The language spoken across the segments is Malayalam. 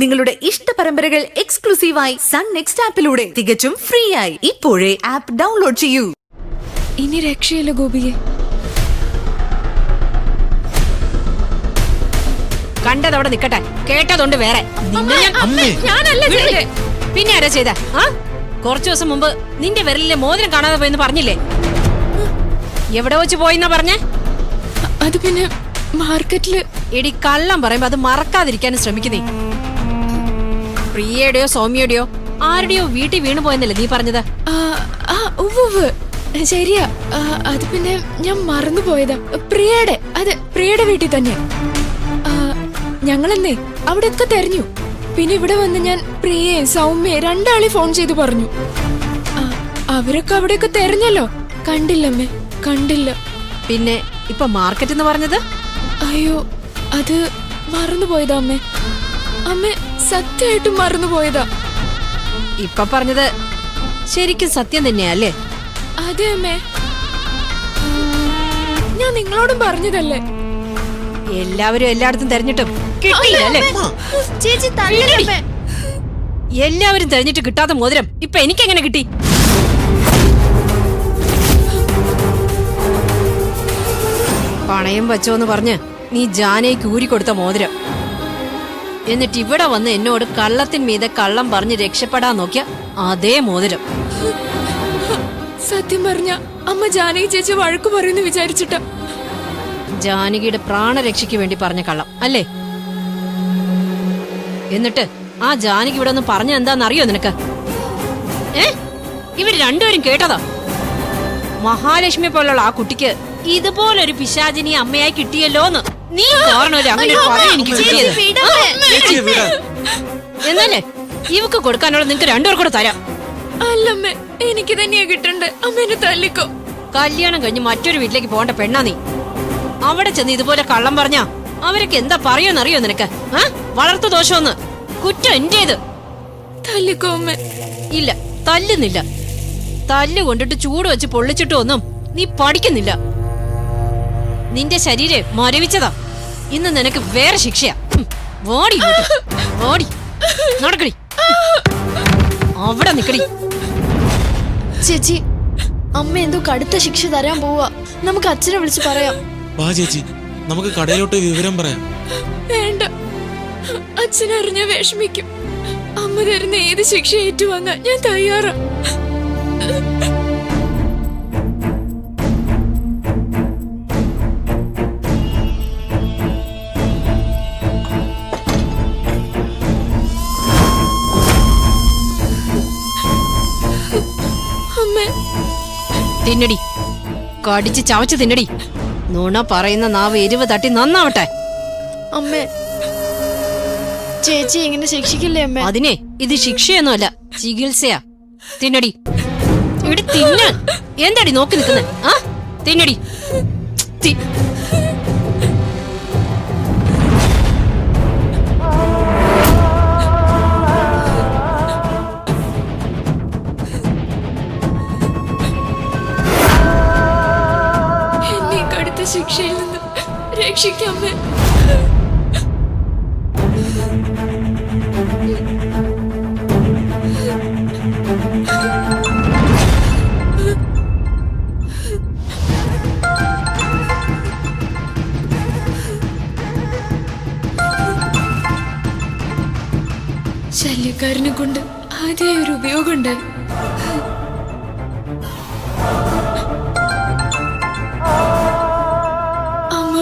നിങ്ങളുടെ ഇഷ്ട പരമ്പരകൾ എക്സ്ക്ലൂസീവായി സൺ നെക്സ്റ്റ് ആപ്പിലൂടെ തികച്ചും ഫ്രീ ആയി ഇപ്പോഴേ ആപ്പ് ഡൗൺലോഡ് ചെയ്യൂ. ഇനി രക്ഷയില്ല ഗോപിയെ. കണ്ടതവിടെ നിക്കട്ടെ, കേട്ടതുകൊണ്ട് വേറെ. പിന്നെ ആരാ ചെയ്ത? കുറച്ചു ദിവസം മുമ്പ് നിന്റെ വിരലിലെ മോതിരം കാണാതെ പോയെന്ന് പറഞ്ഞില്ലേ? എവിടെ വെച്ച് പോയിന്നാ പറഞ്ഞേ? അത് പിന്നെ മാർക്കറ്റില്. എടി, കള്ളം പറയുമ്പോ അത് മറക്കാതിരിക്കാനും ശ്രമിക്കുന്നേ. പ്രിയയുടെയോ സൗമ്യയുടെയോ ആരുടെയോ വീട്ടിൽ വീണു പോയെന്നല്ലേ നീ പറഞ്ഞത്? ശരിയാ. അത് പിന്നെ ഞാൻ മറന്നുപോയതാ. പ്രിയയുടെ വീട്ടിൽ തന്നെ. ഞങ്ങളെന്നേ അവിടെയൊക്കെ തെരഞ്ഞു. പിന്നെ ഇവിടെ വന്ന് ഞാൻ പ്രിയയെ സൗമ്യയെ രണ്ടാളെ ഫോൺ ചെയ്ത് പറഞ്ഞു. അവരൊക്കെ അവിടെയൊക്കെ തെരഞ്ഞല്ലോ, കണ്ടില്ലമ്മേ, കണ്ടില്ല. പിന്നെ ഇപ്പൊ മാർക്കറ്റ് എന്ന് പറഞ്ഞത്? അയ്യോ, അത് മറന്നുപോയതാ അമ്മേ. അമ്മേ, സത്യമായിട്ടും മറന്നുപോയതാ. ഇപ്പൊ പറഞ്ഞത് ശരിക്കും സത്യം തന്നെയല്ലേ? അതെ അമ്മേ, ഞാൻ നിങ്ങളോടും പറഞ്ഞതല്ലേ. എല്ലാവരും എല്ലായിടത്തും തെരഞ്ഞിട്ടും കിട്ടിയില്ലേ? എല്ലാവരും തെരഞ്ഞിട്ട് കിട്ടാത്ത മോതിരം ഇപ്പൊ എനിക്കെങ്ങനെ കിട്ടി? പണയം വച്ചോന്ന് പറഞ്ഞ് നീ ജാനയ്ക്ക് ഊരിക്കൊടുത്ത മോതിരം, എന്നിട്ട് ഇവിടെ വന്ന് എന്നോട് കള്ളത്തിന്മീതെ കള്ളം പറഞ്ഞ് രക്ഷപ്പെടാൻ നോക്കിയ അതേ മോതിരം. സത്യം പറഞ്ഞ അമ്മ ജാനകി ചേച്ചി വഴക്കു പറയുന്നു വിചാരിച്ചിട്ട. ജാനകിയുടെ പ്രാണരക്ഷയ്ക്ക് വേണ്ടി പറഞ്ഞ കള്ളം അല്ലേ? എന്നിട്ട് ആ ജാനകി ഇവിടെ ഒന്ന് പറഞ്ഞ എന്താന്നറിയോ നിനക്ക്? ഇവര് രണ്ടുപേരും കേട്ടതാ. മഹാലക്ഷ്മി പോലുള്ള ആ കുട്ടിക്ക് ഇതുപോലൊരു പിശാചിനി അമ്മയായി കിട്ടിയല്ലോന്ന്. നീ കാരണമല്ലേ അങ്ങനെ ഒരു പദം എനിക്ക് കിട്ടിയത്. എന്നല്ലേ ഇവക്ക് കൊടുക്കാനുള്ള നിങ്ങക്ക് രണ്ടുപേർ കൂടെ തരാം. അല്ലമ്മേ, എനിക്ക് തന്നെയാ കിട്ടണ്ടേ. അമ്മേനെ തല്ലിക്കോ. കല്യാണം കഴിഞ്ഞ് മറ്റൊരു വീട്ടിലേക്ക് പോകേണ്ട പെണ്ണാ നീ. അവിടെ ചെന്ന് ഇതുപോലെ കള്ളം പറഞ്ഞാ അവരൊക്കെ എന്താ പറയോന്നറിയോ നിനക്ക്? വളർത്തു ദോഷമൊന്ന്. കുറ്റം എന്റേത്. തല്ലിക്കോ അമ്മേ. ഇല്ല, തല്ലുന്നില്ല. തല്ല് കൊണ്ടിട്ട് ചൂട് വെച്ച് പൊള്ളിച്ചിട്ടോ ഒന്നും നീ പഠിക്കുന്നില്ല. നിന്റെ ശരീരം മരവിച്ചതാ. ഇന്ന് നിനക്ക് വേറെ ശിക്ഷയാ. ഓടി ഓടി നടക്കടി, അവിടെ നിക്കടി. ചേച്ചി, അമ്മ എന്തോ കടുത്ത ശിക്ഷ തരാൻ പോവാ. നമുക്ക് അച്ഛനെ വിളിച്ച് പറയാം. വാ ചേച്ചി, നമുക്ക് കടയിലോട്ട് വിവരം പറയാം. വേണ്ട, അച്ഛനറിഞ്ഞ വിഷമിക്കും. അമ്മ തരുന്ന ഏത് ശിക്ഷ ഏറ്റുവാങ്ങാൻ ഞാൻ തയ്യാറാ. തിന്നടി, കടിച്ച് ചവച്ച് തിന്നടി. നുണ പറയുന്ന നാവ് എരിവ് തട്ടി നന്നാവട്ടെ. അമ്മേ, ചേച്ചി ഇങ്ങനെ ശിക്ഷിക്കില്ലേ അമ്മേ? അതിനെ ഇത് ശിക്ഷയൊന്നുമല്ല, ചികിത്സയാ. തിന്നടി, ഇവിടെ തിന്ന. എന്താടി നോക്കി നിൽക്കുന്നത്? തിന്നടി. ശിക്ഷയിൽ നിന്ന് രക്ഷിക്കാമേ. ശല്യക്കാരനെ കൊണ്ട് ആദ്യമായി ഒരു ഉപയോഗം ഉണ്ടായി.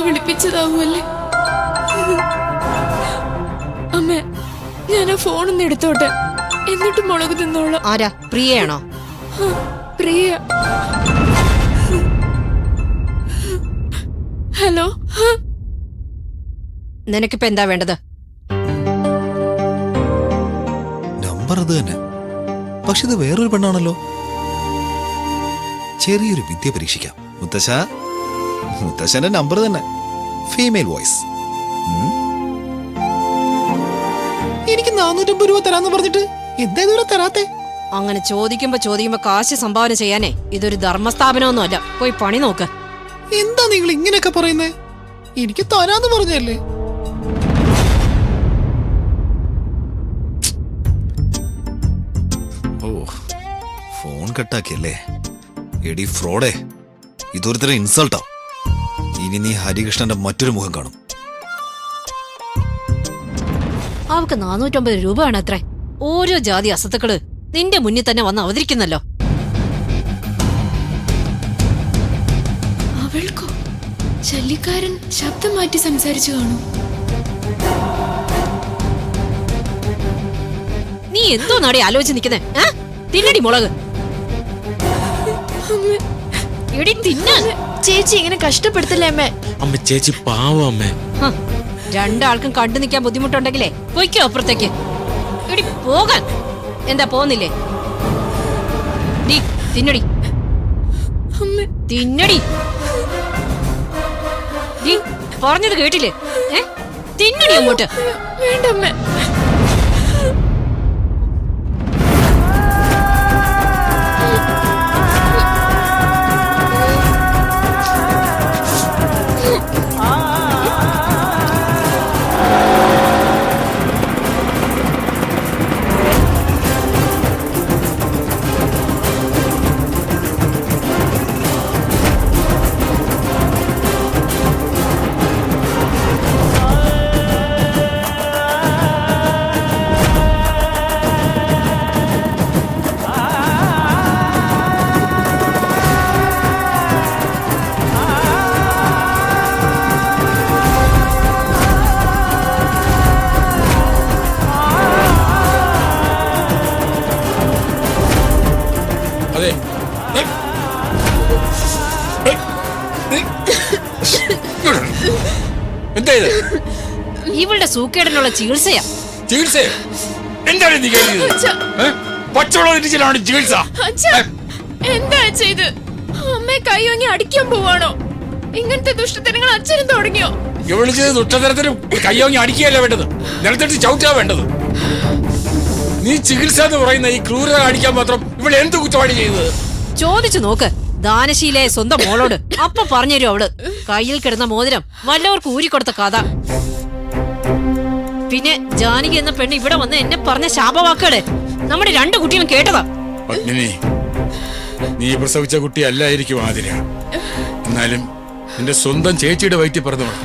വിളിപ്പിച്ചതാവൂല്ലേ? അമ്മേ, ഞാൻ ആ ഫോണൊന്ന് എടുത്തോട്ടെ, എന്നിട്ട് മുളക് തിന്നോളാം. ആരാ? പ്രിയയാണോ? പ്രിയ. ഹലോ, നിനക്കിപ്പോ എന്താ വേണ്ടത്? നമ്പർ അത് തന്നെ, പക്ഷെ ഇത് വേറൊരു പെണ്ണാണല്ലോ. ചെറിയൊരു വിദ്യ പരീക്ഷിക്കാം. മുത്തശ്ശന്റെ നമ്പർ തന്നെ, ഫീമെയിൽ വോയിസ്. എനിക്ക് 450 രൂപ തരാന്ന് പറഞ്ഞിട്ട് എന്താ ഇതുവരെ തരാത്തെ? അങ്ങനെ ചോദിക്കുമ്പോ കാശ് സംഭാവന ചെയ്യാനേ ഇതൊരു ധർമ്മസ്ഥാപനമൊന്നും അല്ല. പോയി പണി നോക്ക്. എന്താ നിങ്ങൾ ഇങ്ങനെയൊക്കെ പറയുന്നേ? എനിക്ക് തരാന്ന് പറഞ്ഞല്ലേ. കട്ടാക്കിയല്ലേ? എടി ഫ്രോഡേ, ഇതൊരുത്തരം ഇൻസൾട്ടാ. ഇനി നീ ഹരികൃഷ്ണന്റെ മറ്റൊരു മുഖം കാണും. അവക്ക് 450 രൂപയാണ് അത്രേ. ഓരോ ജാതി അസത്തുക്കള് നിന്റെ മുന്നിൽ തന്നെ വന്ന് അവതരിക്കുന്നല്ലോ. അവൾക്കോ? ശല്യക്കാരൻ ശബ്ദം മാറ്റി സംസാരിച്ചു കാണും. നീ എന്തോ നാടി ആലോചിച്ച് നിക്കുന്നേ? തിന്നടി മുളക്. എടി തിന്നാൻ. ചേച്ചി ഇങ്ങനെ കഷ്ടപ്പെടുത്തില്ലേ അമ്മേ? അമ്മ ചേച്ചി പാവം അമ്മേ. രണ്ടാൾക്കും കണ്ടു നിൽക്കാൻ ബുദ്ധിമുട്ടുണ്ടെങ്കിലേ പൊയ്ക്കോ അപ്പുറത്തേക്ക്. എടി പോകാൻ. എന്താ പോകുന്നില്ലേ? തിന്നടി തിന്നടി. പറഞ്ഞത് കേട്ടില്ലേ? തിന്നടി അങ്ങോട്ട്. വേണ്ടമ്മേ. ഇവളുടെ സൂക്കേടിനുള്ള ചികിത്സയാ. ചികിത്സ എന്താണ് നീ കഴിഞ്ഞത്? പച്ചവെള്ളം ചികിത്സ. എന്താ ചെയ്ത്? അമ്മയെ കൈയൊങ്ങി അടിക്കാൻ പോവാണോ? ഇങ്ങനത്തെ ദുഷ്ടത്തരങ്ങൾ അച്ഛനും തുടങ്ങിയോ? ഇവള് ചെയ്ത് ദുഷ്ടതരത്തിന് കയ്യോങ്ങി അടിക്കുകയല്ല വേണ്ടത്, നിലത്തിട്ട് ചവിട്ടാ വേണ്ടത്. നീ ചികിത്സ എന്ന് പറയുന്ന ഈ ക്രൂരത കാണിക്കാൻ മാത്രം ഇവിടെ എന്ത് കുറ്റവാളി ചെയ്തത്? ചോദിച്ചു നോക്ക് ദാനശീലയെ സ്വന്തം മോളോട്. അപ്പൊ പറഞ്ഞുതരും അവള്. കയ്യിൽ കിടന്ന മോതിരം വല്ലവർക്ക് ഊരിക്കൊടുത്ത കഥ. പിന്നെ ജാനകി എന്ന പെണ്ണ് ഇവിടെ വന്ന് എന്നെ പറഞ്ഞ ശാപവാക്കുകള് നമ്മുടെ 2 കുട്ടികളും കേട്ടതാ. പത്മിനി, നീ പ്രസവിച്ച കുട്ടി അല്ലായിരിക്കും ആതിര. എന്നാലും നിന്റെ സ്വന്തം ചേച്ചിയുടെ വയറ്റിൽ പറഞ്ഞോളാം.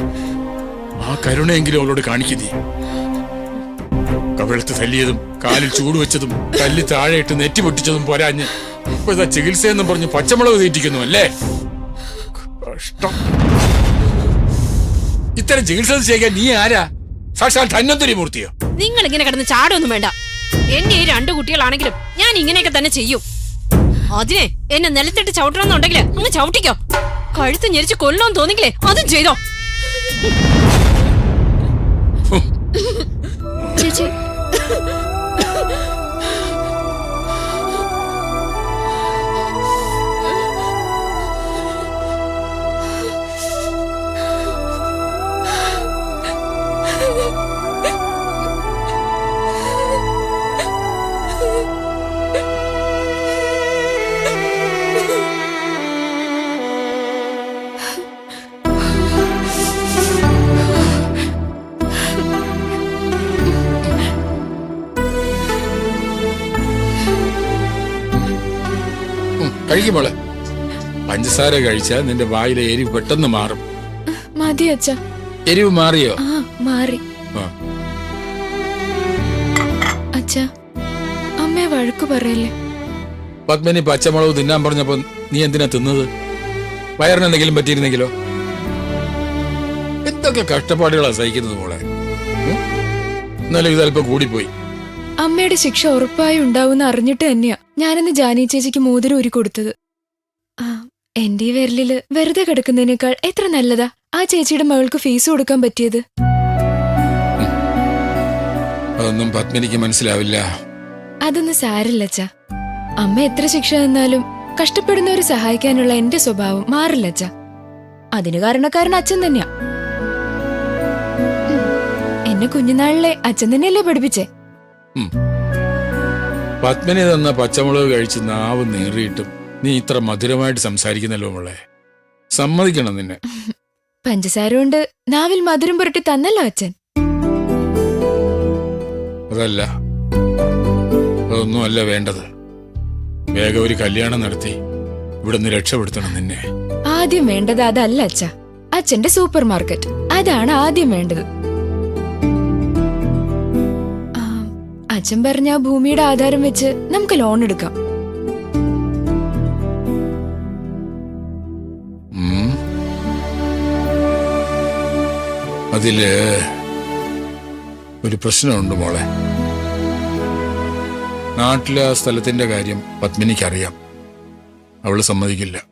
ആ കരുണയെങ്കിലും അവളോട് കാണിക്കുന്നേ. കവിളത്ത് തല്ലിയതും കാലിൽ ചൂടുവെച്ചതും തല്ലി താഴെയിട്ട് നെറ്റി പൊട്ടിച്ചതും പോരാഞ്ഞ് ഇപ്പൊ ഇതാ ചികിത്സയെന്നും പറഞ്ഞ് പച്ചമുളക് തീറ്റിക്കുന്നു അല്ലേ? കഷ്ടം. ഇത്തരം ചികിത്സ ചെയ്യാൻ നീ ആരാ? സാക്ഷാൽ ധന്വന്തരി മൂർത്തിയോ? നിങ്ങൾ ഇങ്ങനെ കിടന്ന് ചാടൊന്നും വേണ്ട. എന്റെ ഈ 2 കുട്ടികളാണെങ്കിലും ഞാൻ ഇങ്ങനെയൊക്കെ തന്നെ ചെയ്യും. അതിനെ എന്നെ നിലത്തിട്ട് ചവിട്ടണമെന്നുണ്ടെങ്കിലേ അങ്ങ് ചവിട്ടിക്കോ. കഴുത്ത് ഞെരിച്ച് കൊല്ലോന്ന് തോന്നിക്കില്ലേ അതും ചെയ്തോ. ചേച്ചി കഴിക്കുമ്പോളെ പഞ്ചസാര കഴിച്ചാൽ നിന്റെ വായിലെ എരിവ് പെട്ടെന്ന് മാറും. മതി അച്ഛ. എരിവ് മാറിയോ? ആ മാറി. അച്ഛ അമ്മയെ വഴക്കു പറയല്ലേ? പത്മിനി പച്ചമുളക് തിന്നാൻ പറഞ്ഞപ്പോ നീ എന്തിനാ തിന്നത്? വയറിന് എന്തെങ്കിലും പറ്റിയിരുന്നെങ്കിലോ? എന്തൊക്കെ കഷ്ടപ്പാടുകളാ സഹിക്കുന്നത് മോളെ. എന്നാലും ഇതല്പം കൂടിപ്പോയി. അമ്മയുടെ ശിക്ഷ ഉറപ്പായി ഉണ്ടാവുമെന്ന് അറിഞ്ഞിട്ട് തന്നെയാ ഞാനെന്ന് ജാനി ചേച്ചിക്ക് മോതിരം ഊരി കൊടുത്തത്. എന്റെ ഈ വിരലില് വെറുതെ കിടക്കുന്നതിനേക്കാൾ എത്ര നല്ലതാ ആ ചേച്ചിയുടെ മകൾക്ക് ഫീസ് കൊടുക്കാൻ പറ്റിയത്. അതൊന്നും പത്മിനിക്ക് മനസ്സിലാവില്ല. അതൊന്നും സാരില്ലച്ച. അമ്മ എത്ര ശിക്ഷ തന്നാലും കഷ്ടപ്പെടുന്നവരെ സഹായിക്കാനുള്ള എന്റെ സ്വഭാവം മാറില്ലച്ച. അതിന് കാരണക്കാരൻ അച്ഛൻ തന്നെയാ. എന്നെ കുഞ്ഞുനാളിലെ അച്ഛൻ തന്നെയല്ലേ പഠിപ്പിച്ചേ. പത്മിനി തന്ന പച്ചമുളക് കഴിച്ച് നാവ് നേറിയിട്ടും നീ ഇത്ര മധുരമായിട്ട് സംസാരിക്കുന്നല്ലോ മോളെ. സമ്മതിക്കണം നിന്നെ. പഞ്ചസാര കൊണ്ട് നാവിൽ മധുരം പുരട്ടി തന്നല്ലോ അച്ഛൻ. അതല്ല, അതൊന്നും അല്ല വേണ്ടത്. വേഗം ഒരു കല്യാണം നടത്തി ഇവിടുന്ന് രക്ഷപ്പെടുത്തണം നിന്നെ. ആദ്യം വേണ്ടത് അതല്ല അച്ഛ, അച്ഛന്റെ സൂപ്പർ മാർക്കറ്റ് അതാണ് ആദ്യം വേണ്ടത്. ആ, അച്ഛൻ പറഞ്ഞ ആ ഭൂമിയുടെ ആധാരം വെച്ച് നമുക്ക് ലോൺ എടുക്കാം. ഉം. അതില് ഒരു പ്രശ്നമുണ്ട് മോളെ. നാട്ടിലെ ആ സ്ഥലത്തിന്റെ കാര്യം പത്മിനിക്കറിയാം. അവള് സമ്മതിക്കില്ല.